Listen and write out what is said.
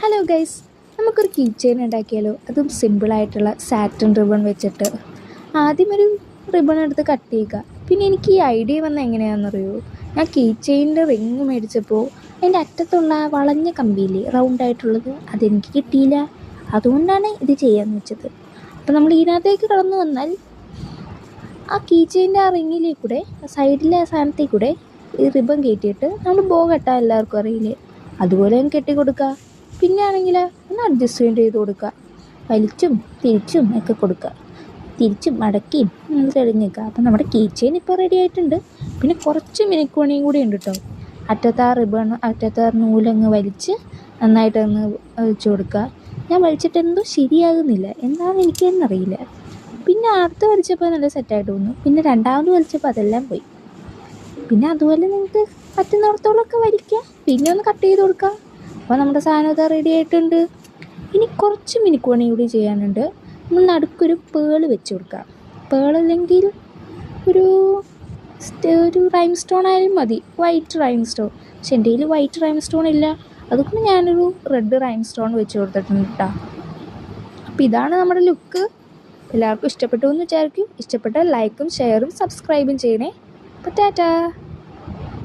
Hello guys, നമുക്കൊരു key chain ഉണ്ടാക്കിയാലോ? അതും സിമ്പിളായിട്ടുള്ള സാറ്റിൻ റിബൺ വെച്ചിട്ട്. ആദ്യം ഒരു റിബൺ എടുത്ത് കട്ട് ചെയ്യുക. പിന്നെ എനിക്ക് ഈ ഐഡിയ വന്ന എങ്ങനെയാണെന്നറിയോ? ഞാൻ കീ ചെയിനിൻ്റെ റിങ് മേടിച്ചപ്പോൾ അതിൻ്റെ അറ്റത്തുള്ള വളഞ്ഞ കമ്പിയില്ലേ, റൗണ്ടായിട്ടുള്ളത്, അതെനിക്ക് കിട്ടിയില്ല. അതുകൊണ്ടാണ് ഇത് ചെയ്യാമെന്ന് വെച്ചത്. അപ്പോൾ നമ്മൾ ഇതിനകത്തേക്ക് കടന്നു വന്നാൽ ആ കീ ചെയിൻ്റെ ആ റിങ്ങിലേക്കൂടെ, സൈഡിലെ ആ സാധനത്തിൽ കൂടെ ഈ റിബൺ കയറ്റിയിട്ട് നമ്മൾ ബോ കെട്ടാൻ എല്ലാവർക്കും അറിയില്ലേ, അതുപോലെ ഞാൻ കെട്ടി കൊടുക്കുക. പിന്നെ ആണെങ്കിൽ ഒന്ന് അഡ്ജസ്റ്റ്മെൻറ്റ് ചെയ്ത് കൊടുക്കുക. വലിച്ചും തിരിച്ചും ഒക്കെ കൊടുക്കുക, തിരിച്ചും മടക്കിയും നമ്മൾ തെളിഞ്ഞേക്കുക. അപ്പം നമ്മുടെ കീ ചെയിൻ ഇപ്പോൾ റെഡി ആയിട്ടുണ്ട്. പിന്നെ കുറച്ച് മിനുക്കുപണിയും കൂടി ഉണ്ട് കേട്ടോ. അറ്റത്താ റിബൺ, അറ്റത്താ നൂലങ്ങ് വലിച്ച് നന്നായിട്ടൊന്ന് വെച്ച് കൊടുക്കുക. ഞാൻ വലിച്ചിട്ട് എന്തോ ശരിയാകുന്നില്ല, എന്താണെന്ന് എനിക്കെന്നറിയില്ല. പിന്നെ അടുത്ത് വലിച്ചപ്പോൾ നല്ല സെറ്റായിട്ട് തോന്നുന്നു. പിന്നെ രണ്ടാമത് വലിച്ചപ്പോൾ അതെല്ലാം പോയി. പിന്നെ അതുപോലെ നിങ്ങൾക്ക് പറ്റുന്നിടത്തോളമൊക്കെ വലിക്കുക, പിന്നെ ഒന്ന് കട്ട് ചെയ്ത് കൊടുക്കുക. അപ്പോൾ നമ്മുടെ സാധനം അത് റെഡി ആയിട്ടുണ്ട്. ഇനി കുറച്ച് മിനുക്കുപണി കൂടി ചെയ്യാനുണ്ട്. നമ്മൾ നടുക്കൊരു പേള് വെച്ച് കൊടുക്കുക. പേളല്ലെങ്കിൽ ഒരു റൈം സ്റ്റോൺ ആയാലും മതി, വൈറ്റ് റൈം സ്റ്റോൺ. പക്ഷെ എൻ്റെ കയ്യിൽ വൈറ്റ് റൈം സ്റ്റോൺ ഇല്ല, അതുകൊണ്ട് ഞാനൊരു റെഡ് റൈം സ്റ്റോൺ വെച്ച് കൊടുത്തിട്ടുണ്ട് കേട്ടോ. അപ്പോൾ ഇതാണ് നമ്മുടെ ലുക്ക്. എല്ലാവർക്കും ഇഷ്ടപ്പെട്ടു എന്ന് വിചാരിക്കും. ഇഷ്ടപ്പെട്ടാൽ ലൈക്കും ഷെയറും സബ്സ്ക്രൈബും ചെയ്യണേ. അപ്പോൾ ടാറ്റാ.